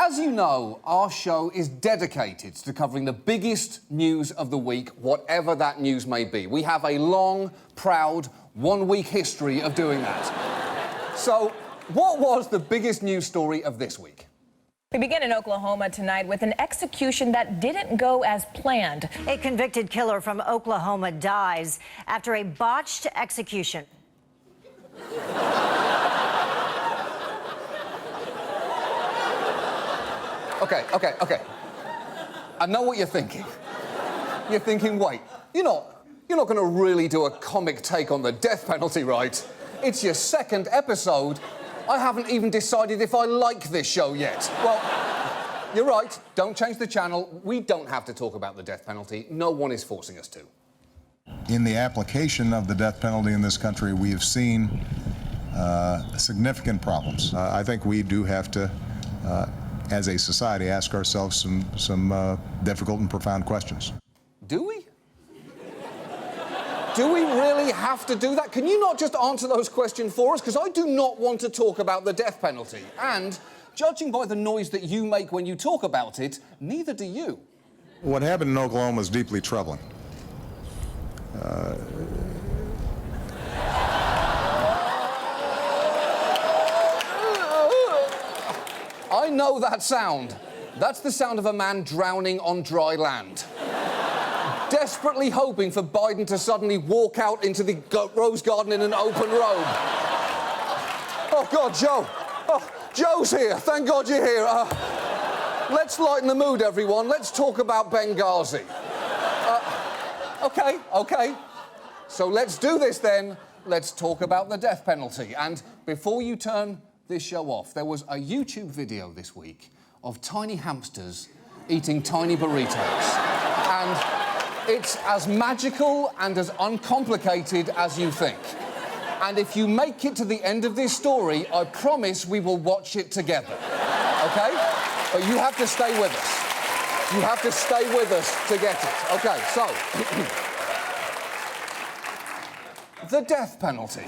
As you know, our show is dedicated to covering the biggest news of the week, whatever that news may be. We have a long, proud, one-week history of doing that. So, what was the biggest news story of this week? We begin in Oklahoma tonight with an execution that didn't go as planned. A convicted killer from Oklahoma dies after a botched execution. Okay. I know what you're thinking. You're thinking, wait, you're not going to really do a comic take on the death penalty, right? It's your second episode. I haven't even decided if I like this show yet. Well, you're right. Don't change the channel. We don't have to talk about the death penalty. No one is forcing us to. In the application of the death penalty in this country, we have seen significant problems. I think we do have to, as a society, ask ourselves some difficult and profound questions. Do we? Do we really have to do that? Can you not just answer those questions for us? Because I do not want to talk about the death penalty. And, judging by the noise that you make when you talk about it, neither do you. What happened in Oklahoma is deeply troubling. I know that sound. That's the sound of a man drowning on dry land. Desperately hoping for Biden to suddenly walk out into the Rose Garden in an open robe. Oh, God, Joe. Oh, Joe's here. Thank God you're here. Let's lighten the mood, everyone. Let's talk about Benghazi. Okay. So let's do this, then. Let's talk about the death penalty. And before you turn this show off, there was a YouTube video this week of tiny hamsters eating tiny burritos. And it's as magical and as uncomplicated as you think. And if you make it to the end of this story, I promise we will watch it together. OK? But you have to stay with us. You have to stay with us to get it. OK, so... the death penalty.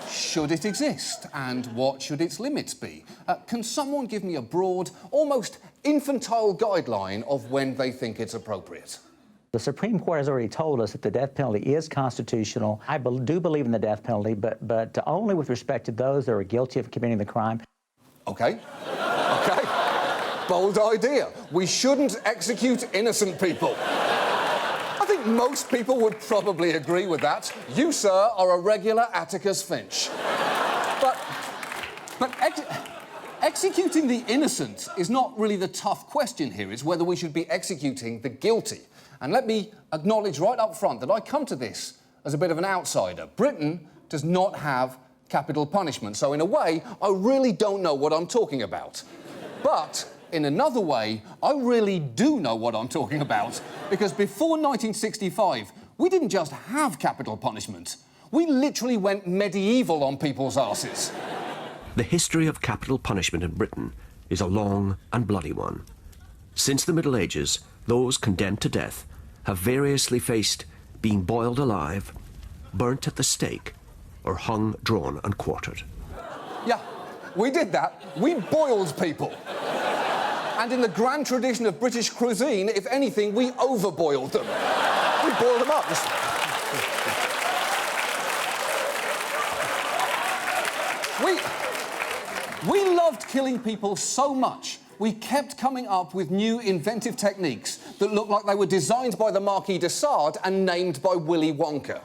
Should it exist? And what should its limits be? Can someone give me a broad, almost infantile guideline of when they think it's appropriate? The Supreme Court has already told us that the death penalty is constitutional. I do believe in the death penalty, but only with respect to those that are guilty of committing the crime. OK. Bold idea. We shouldn't execute innocent people. I think most people would probably agree with that. You, sir, are a regular Atticus Finch. But executing the innocent is not really the tough question here. It's whether we should be executing the guilty. And let me acknowledge right up front that I come to this as a bit of an outsider. Britain does not have capital punishment, so in a way, I really don't know what I'm talking about. But in another way, I really do know what I'm talking about, because before 1965, we didn't just have capital punishment. We literally went medieval on people's asses. The history of capital punishment in Britain is a long and bloody one. Since the Middle Ages, those condemned to death have variously faced being boiled alive, burnt at the stake, or hung, drawn and quartered. Yeah, we did that. We boiled people. And in the grand tradition of British cuisine, if anything, we overboiled them. We boiled them up. We loved killing people so much, we kept coming up with new inventive techniques that looked like they were designed by the Marquis de Sade and named by Willy Wonka.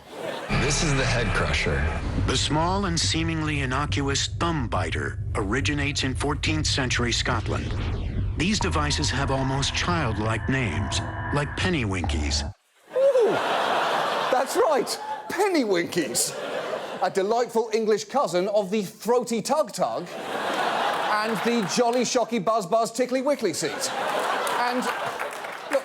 This is the head crusher. The small and seemingly innocuous thumb biter originates in 14th century Scotland. These devices have almost childlike names, like pennywinkies. Ooh, that's right, pennywinkies. A delightful English cousin of the throaty tug-tug and the jolly shocky buzz-buzz tickly-wickly seat. And, look,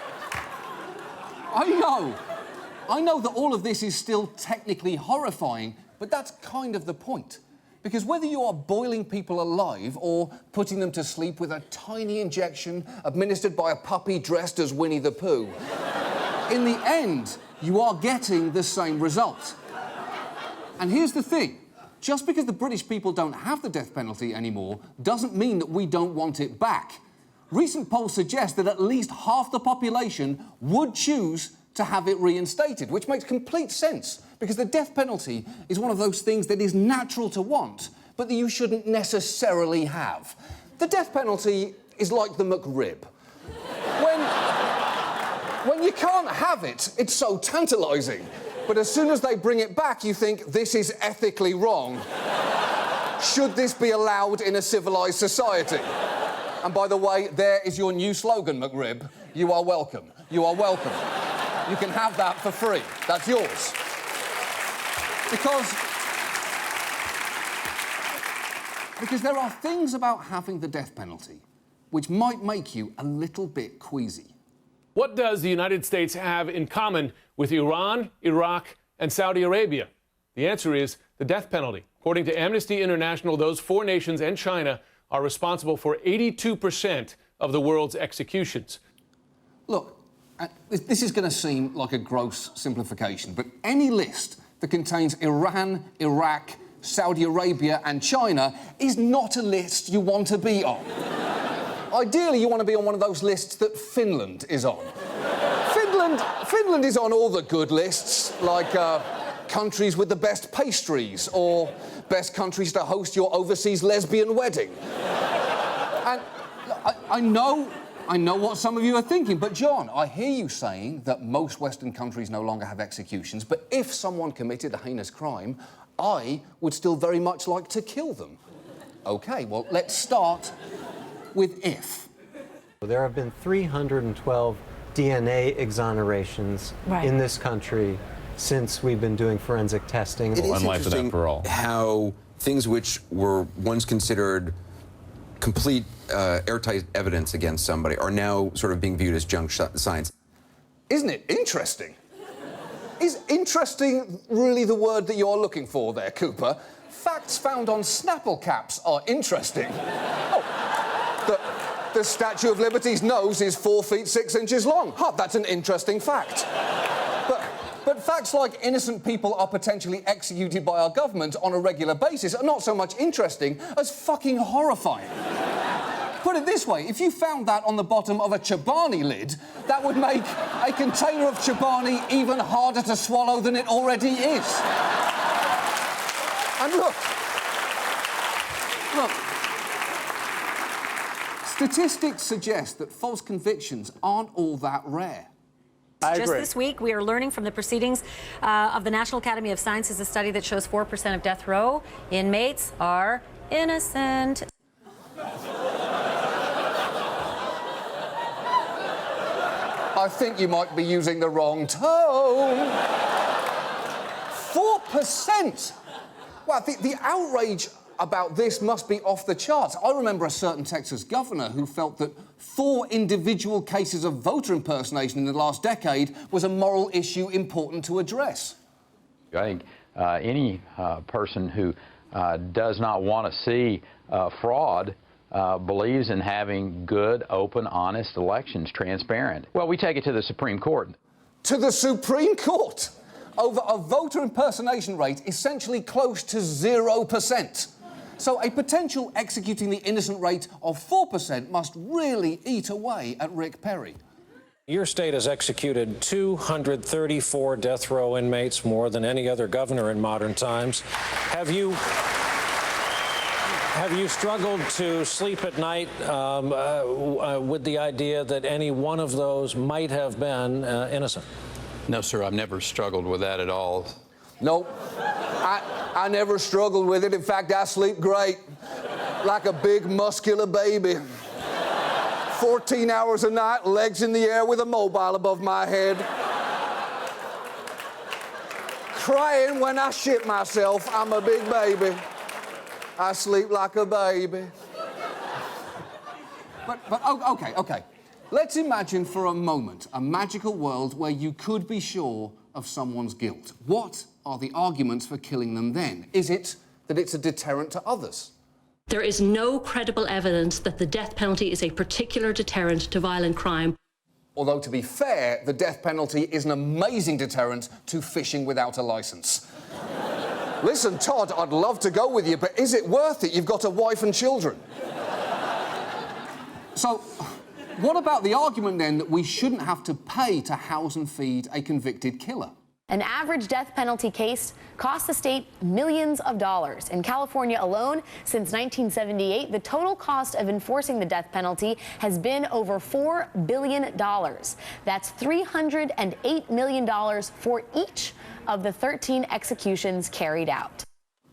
I know that all of this is still technically horrifying, but that's kind of the point. Because whether you are boiling people alive or putting them to sleep with a tiny injection administered by a puppy dressed as Winnie the Pooh, in the end, you are getting the same result. And here's the thing. Just because the British people don't have the death penalty anymore doesn't mean that we don't want it back. Recent polls suggest that at least half the population would choose to have it reinstated, which makes complete sense, because the death penalty is one of those things that is natural to want, but that you shouldn't necessarily have. The death penalty is like the McRib. When you can't have it, it's so tantalising. But as soon as they bring it back, you think, this is ethically wrong. Should this be allowed in a civilised society? And by the way, there is your new slogan, McRib. You are welcome. You are welcome. You can have that for free. That's yours. Because there are things about having the death penalty which might make you a little bit queasy. What does the United States have in common with Iran, Iraq, and Saudi Arabia? The answer is the death penalty. According to Amnesty International, those four nations and China are responsible for 82% of the world's executions. Look, this is going to seem like a gross simplification, but any list that contains Iran, Iraq, Saudi Arabia and China is not a list you want to be on. Ideally, you want to be on one of those lists that Finland is on. Finland is on all the good lists, like countries with the best pastries or best countries to host your overseas lesbian wedding. And I know what some of you are thinking, but John, I hear you saying that most Western countries no longer have executions, but if someone committed a heinous crime, I would still very much like to kill them. OK, well, let's start with if. There have been 312 DNA exonerations in this country since we've been doing forensic testing. It is interesting how things which were once considered complete airtight evidence against somebody are now sort of being viewed as junk science. Isn't it interesting? Is interesting really the word that you're looking for there, Cooper? Facts found on Snapple caps are interesting. The Statue of Liberty's nose is 4 feet 6 inches long. Huh, that's an interesting fact. But facts like innocent people are potentially executed by our government on a regular basis are not so much interesting as fucking horrifying. Put it this way, if you found that on the bottom of a Chobani lid, that would make a container of Chobani even harder to swallow than it already is. And look, statistics suggest that false convictions aren't all that rare. Just this week, we are learning from the proceedings of the National Academy of Sciences a study that shows 4% of death row inmates are innocent. I think you might be using the wrong tone. 4%! Wow, the outrage about this must be off the charts. I remember a certain Texas governor who felt that 4 individual cases of voter impersonation in the last decade was a moral issue important to address. I think any person who does not want to see fraud believes in having good, open, honest elections, transparent. Well, we take it to the Supreme Court. To the Supreme Court? Over a voter impersonation rate essentially close to 0%. So a potential executing the innocent rate of 4% must really eat away at Rick Perry. Your state has executed 234 death row inmates, more than any other governor in modern times. Have you struggled to sleep at night with the idea that any one of those might have been innocent? No, sir, I've never struggled with that at all. Nope. I never struggled with it. In fact, I sleep great. Like a big, muscular baby. 14 hours a night, legs in the air with a mobile above my head. Crying when I shit myself. I'm a big baby. I sleep like a baby. But okay. Let's imagine for a moment a magical world where you could be sure of someone's guilt. What are the arguments for killing them then? Is it that it's a deterrent to others? There is no credible evidence that the death penalty is a particular deterrent to violent crime. Although, to be fair, the death penalty is an amazing deterrent to fishing without a licence. Listen, Todd, I'd love to go with you, but is it worth it? You've got a wife and children. So, what about the argument, then, that we shouldn't have to pay to house and feed a convicted killer? An average death penalty case costs the state millions of dollars. In California alone, since 1978, the total cost of enforcing the death penalty has been over $4 billion. That's $308 million for each of the 13 executions carried out.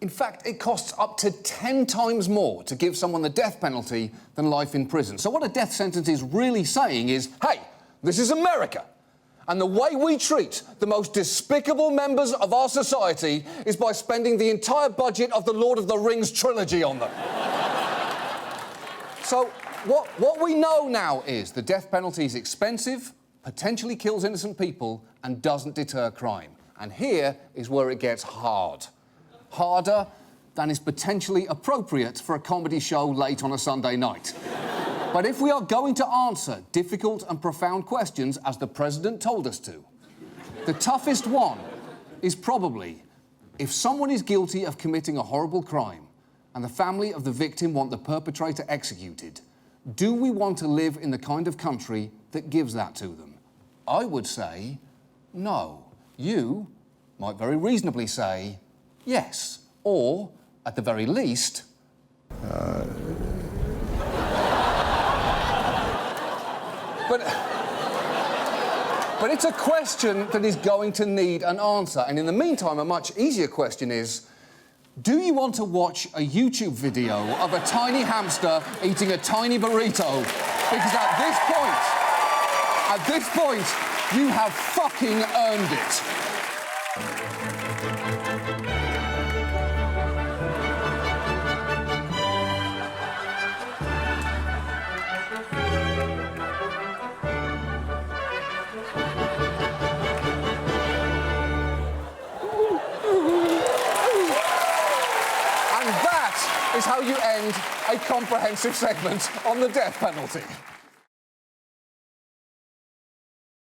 In fact, it costs up to 10 times more to give someone the death penalty than life in prison. So what a death sentence is really saying is, hey, this is America. And the way we treat the most despicable members of our society is by spending the entire budget of the Lord of the Rings trilogy on them. So what we know now is the death penalty is expensive, potentially kills innocent people, and doesn't deter crime. And here is where it gets hard. Harder than is potentially appropriate for a comedy show late on a Sunday night. But if we are going to answer difficult and profound questions, as the President told us to, the toughest one is probably, if someone is guilty of committing a horrible crime and the family of the victim want the perpetrator executed, do we want to live in the kind of country that gives that to them? I would say no. You might very reasonably say yes, or, at the very least, But it's a question that is going to need an answer. And in the meantime, a much easier question is, do you want to watch a YouTube video of a tiny hamster eating a tiny burrito? Because at this point, you have fucking earned it. Is how you end a comprehensive segment on the death penalty.